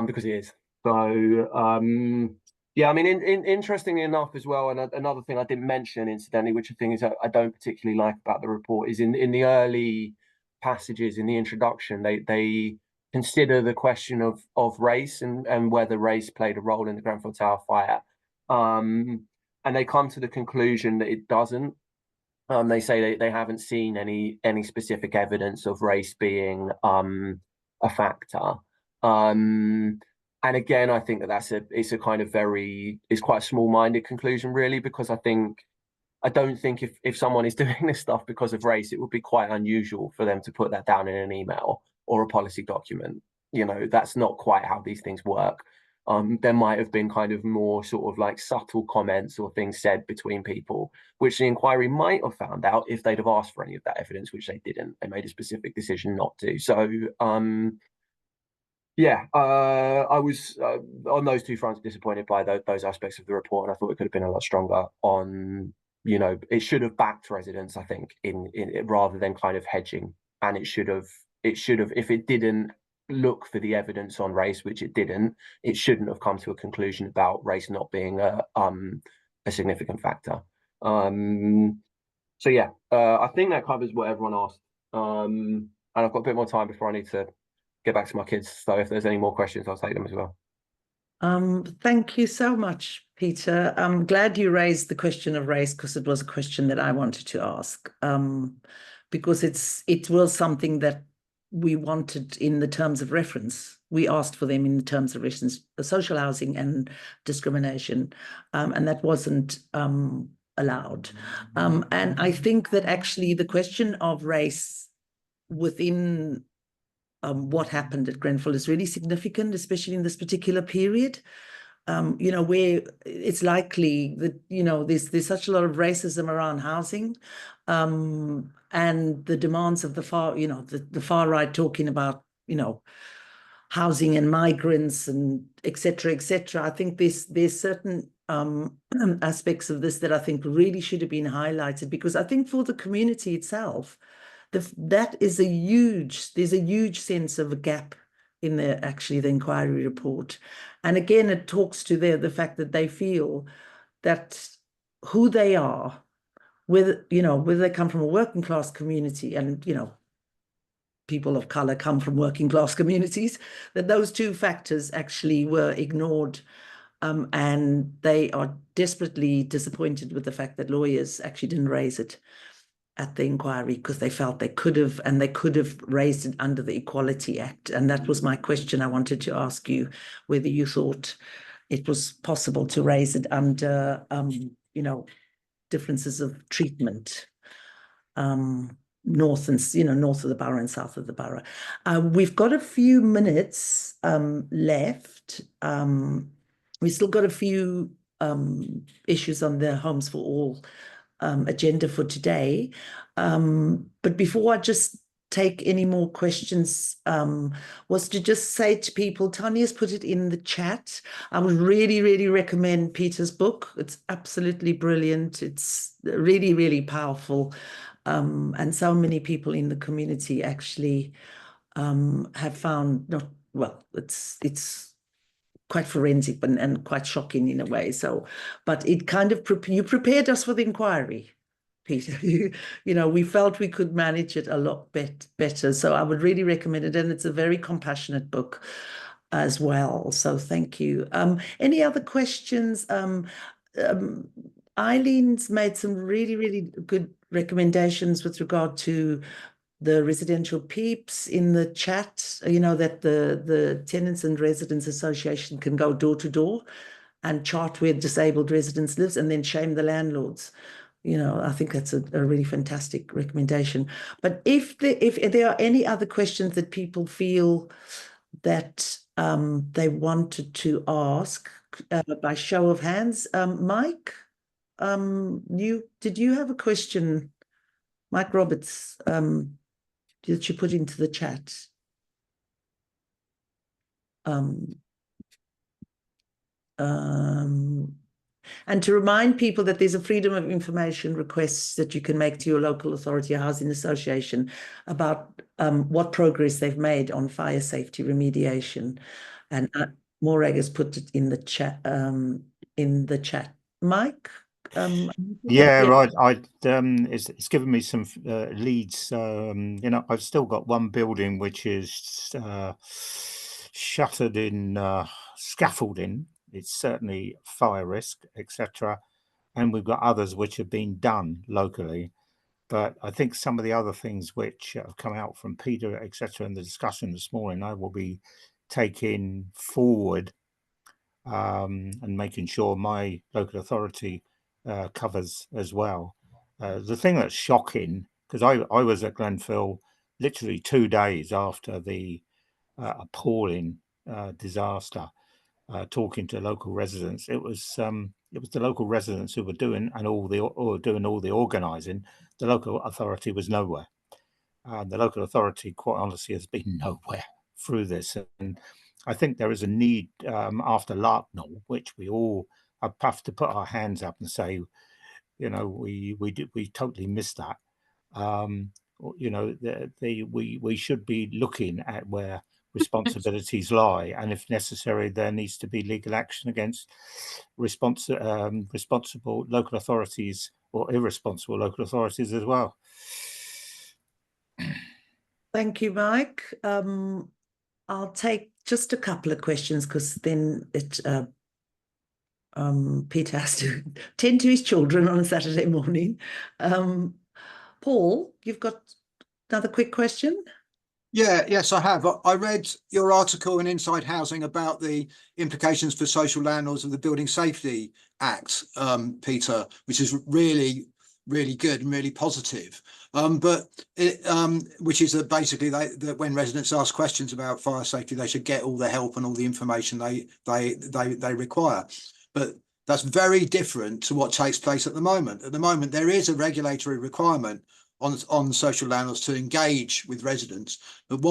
Speaker 3: Because it is. So yeah, I mean, interestingly enough as well, and another thing I didn't mention incidentally, which I think is I don't particularly like about the report, is in the early passages in the introduction, they consider the question of race and whether race played a role in the Grenfell Tower fire, and they come to the conclusion that it doesn't. They say they haven't seen any specific evidence of race being a factor. And again, I think it's a kind of it's quite a small-minded conclusion, really, because I don't think if someone is doing this stuff because of race, it would be quite unusual for them to put that down in an email or a policy document. That's not quite how these things work. There might have been kind of more sort of like subtle comments or things said between people, which the inquiry might have found out if they'd have asked for any of that evidence, which they didn't. They made a specific decision not to. So, yeah, I was on those two fronts disappointed by those aspects of the report, and I thought it could have been a lot stronger on, it should have backed residents, I think, in rather than kind of hedging. And it should have, if it didn't look for the evidence on race, which it didn't, it shouldn't have come to a conclusion about race not being a significant factor. So yeah, I think that covers what everyone asked. And I've got a bit more time before I need to get back to my kids. So if there's any more questions, I'll take them as well.
Speaker 2: Thank you so much, Peter. I'm glad you raised the question of race, because it was a question that I wanted to ask, because it was something that we wanted in the terms of reference. We asked for them in the terms of reference, social housing and discrimination, and that wasn't allowed. And I think that actually the question of race within what happened at Grenfell is really significant, especially in this particular period, where it's likely that, there's such a lot of racism around housing, and the demands of the far, the far right talking about, housing and migrants and etc. etc. I think there's certain aspects of this that I think really should have been highlighted, because I think for the community itself, there's a huge sense of a gap in the inquiry report. And again, it talks to the fact that they feel that who they are, whether they come from a working class community, and people of color come from working class communities, that those two factors actually were ignored. And they are desperately disappointed with the fact that lawyers actually didn't raise it at the inquiry, because they felt they could have, and they could have raised it under the Equality Act. And that was my question. I wanted to ask you whether you thought it was possible to raise it under, differences of treatment, north of the borough and south of the borough. We've got a few minutes left. We've still got a few issues on the Homes for All agenda for today. But before I just take any more questions, was to just say to people, Tanya's put it in the chat. I would really, really recommend Peter's book. It's absolutely brilliant. It's really, really powerful. And so many people in the community actually have found it's quite forensic and quite shocking in a way. So, but it kind of you prepared us for the inquiry, Peter. We felt we could manage it a lot better. So I would really recommend it, and it's a very compassionate book as well. So thank you. Any other questions? Eileen's made some really, really good recommendations with regard to the residential peeps in the chat, that the Tenants and Residents Association can go door to door and chart where disabled residents lives, and then shame the landlords. I think that's a really fantastic recommendation. But if there are any other questions that people feel that they wanted to ask, by show of hands, Mike, did you have a question? Mike Roberts, that you put into the chat. And to remind people that there's a freedom of information requests that you can make to your local authority or housing association about what progress they've made on fire safety remediation. And Moyra has put it in the chat. Mike?
Speaker 8: Yeah, right. It's given me some leads. I've still got one building which is shuttered in scaffolding. It's certainly fire risk, etc. And we've got others which have been done locally. But I think some of the other things which have come out from Peter, etc., in the discussion this morning, I will be taking forward and making sure my local authority covers as well. The thing that's shocking, because I was at Grenfell literally 2 days after the appalling disaster, talking to local residents. It was the local residents who were doing all the organising. The local authority was nowhere. The local authority, quite honestly, has been nowhere through this. And I think there is a need after Larknell, which we all have to put our hands up and say, we totally missed that. We should be looking at where responsibilities lie, and if necessary, there needs to be legal action against responsible local authorities or irresponsible local authorities as well.
Speaker 2: Thank you, Mike. I'll take just a couple of questions, because then Peter has to tend to his children on a Saturday morning. Paul, you've got another quick question?
Speaker 7: Yes, I have. I read your article in Inside Housing about the implications for social landlords of the Building Safety Act, Peter, which is really, really good and really positive. Which is that basically that when residents ask questions about fire safety, they should get all the help and all the information they require. But that's very different to what takes place at the moment. At the moment, there is a regulatory requirement on social landlords to engage with residents. But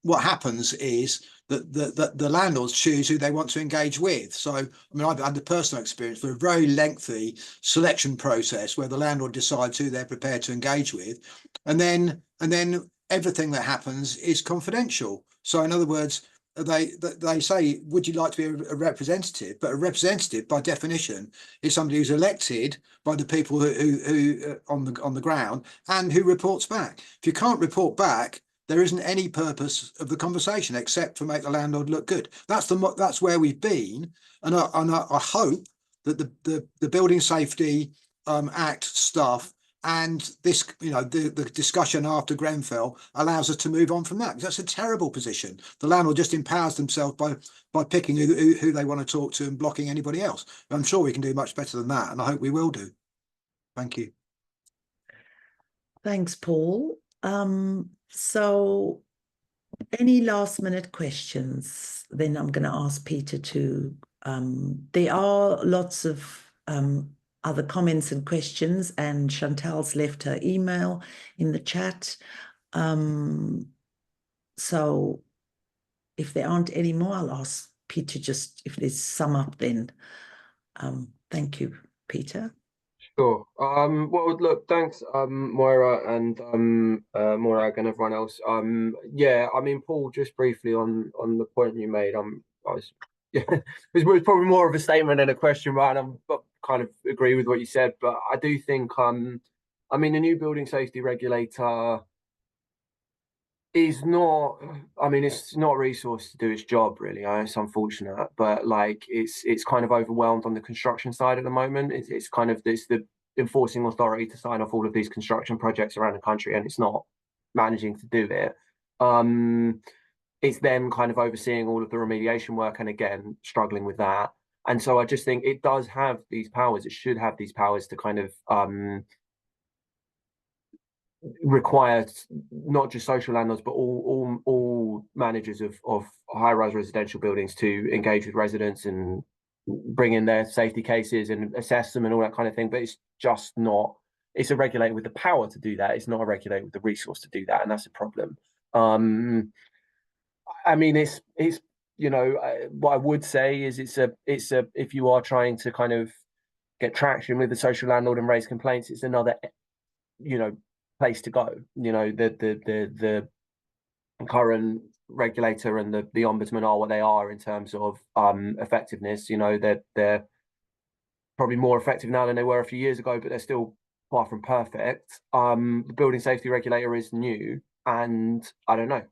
Speaker 7: what happens is the landlords choose who they want to engage with. So, I mean, I've had a personal experience for a very lengthy selection process where the landlord decides who they're prepared to engage with, and then everything that happens is confidential. So, in other words, they say, would you like to be a representative? But a representative, by definition, is somebody who's elected by the people who on the ground and who reports back. If you can't report back, there isn't any purpose of the conversation except to make the landlord look good. That's where we've been, and I hope that the Building Safety Act stuff and this, the discussion after Grenfell allows us to move on from that, because that's a terrible position. The landlord just empowers themselves by picking who they want to talk to and blocking anybody else. I'm sure we can do much better than that, and I hope we will do. Thank you.
Speaker 2: Thanks, Paul. So any last minute questions? Then I'm going to ask Peter to, there are lots of other comments and questions, and Chantal's left her email in the chat. So if there aren't any more, I'll ask Peter just if there's sum up then. Thank you, Peter.
Speaker 3: Sure. Well, look, thanks, Moyra and Morag and everyone else. Yeah, I mean, Paul, just briefly on the point you made, it was probably more of a statement than a question, right? And I kind of agree with what you said, but I do think, I mean, the new building safety regulator is not, I mean, it's not a resource to do its job, really. It's unfortunate, but like it's kind of overwhelmed on the construction side at the moment. It's kind of the enforcing authority to sign off all of these construction projects around the country, and it's not managing to do it. It's them kind of overseeing all of the remediation work, and again, struggling with that. And so I just think it does have these powers. It should have these powers to kind of require not just social landlords, but all managers of high-rise residential buildings to engage with residents and bring in their safety cases and assess them and all that kind of thing. But it's just not. It's a regulator with the power to do that. It's not a regulator with the resource to do that, and that's a problem. I mean, it's what I would say is it's a if you are trying to kind of get traction with the social landlord and raise complaints, it's another place to go. The current regulator and the ombudsman are what they are in terms of effectiveness. They're probably more effective now than they were a few years ago, but they're still far from perfect. The building safety regulator is new, and I don't know,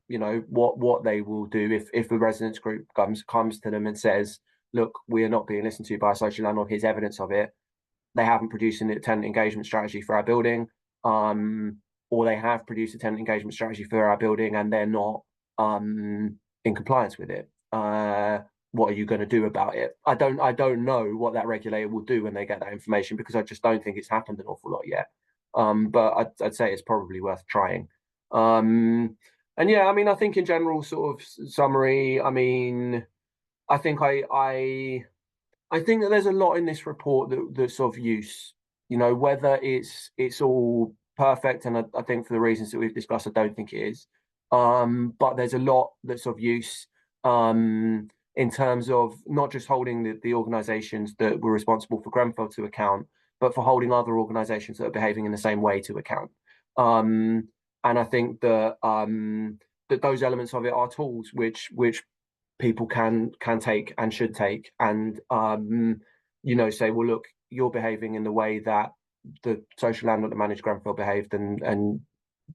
Speaker 3: what they will do if the residents group comes to them and says, look, we are not being listened to by a social landlord, here's evidence of it. They haven't produced a tenant engagement strategy for our building, or they have produced a tenant engagement strategy for our building and they're not in compliance with it. What are you going to do about it? I don't know what that regulator will do when they get that information, because I just don't think it's happened an awful lot yet. But I'd say it's probably worth trying. And yeah, I mean, I think in general sort of summary, I mean, I think I think that there's a lot in this report that's of use, whether it's all perfect, and I think for the reasons that we've discussed, I don't think it is. But there's a lot that's of use in terms of not just holding the organisations that were responsible for Grenfell to account, but for holding other organisations that are behaving in the same way to account. And I think that that those elements of it are tools which people can take and should take, and say, well, look, you're behaving in the way that the social landlord that managed Grenfell behaved, and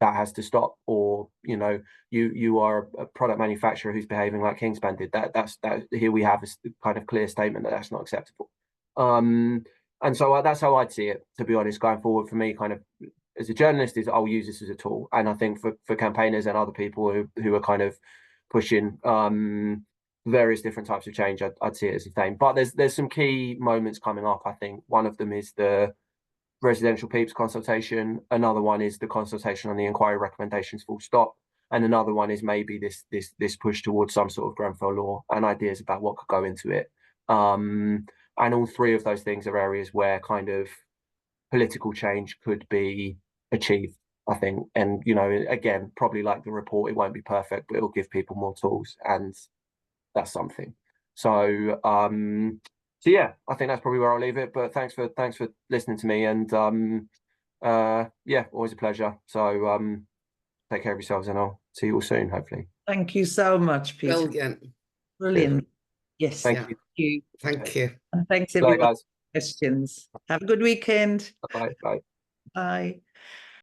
Speaker 3: that has to stop. Or you are a product manufacturer who's behaving like Kingspan did. That's here we have a kind of clear statement that that's not acceptable. And so that's how I'd see it, to be honest, going forward. For me, kind of as a journalist, is I'll use this as a tool, and I think for campaigners and other people who are kind of pushing various different types of change, I'd see it as the same. But there's some key moments coming up. I think one of them is the residential peeps consultation. Another one is the consultation on the inquiry recommendations, full stop. And another one is maybe this push towards some sort of Grenfell law and ideas about what could go into it. And all three of those things are areas where kind of political change could be achieved, I think. And again, probably like the report, it won't be perfect, but it'll give people more tools. And that's something. So so yeah, I think that's probably where I'll leave it. But thanks for listening to me, and yeah, always a pleasure. So take care of yourselves, and I'll see you all soon, hopefully.
Speaker 2: Thank you so much, Peter.
Speaker 1: Brilliant.
Speaker 2: Brilliant. Yes.
Speaker 3: Thank
Speaker 1: Yeah.
Speaker 3: you.
Speaker 1: Thank you.
Speaker 2: And thanks
Speaker 3: Bye,
Speaker 2: everyone
Speaker 3: guys.
Speaker 2: for questions. Have a good weekend.
Speaker 3: Bye. Bye.
Speaker 2: Bye.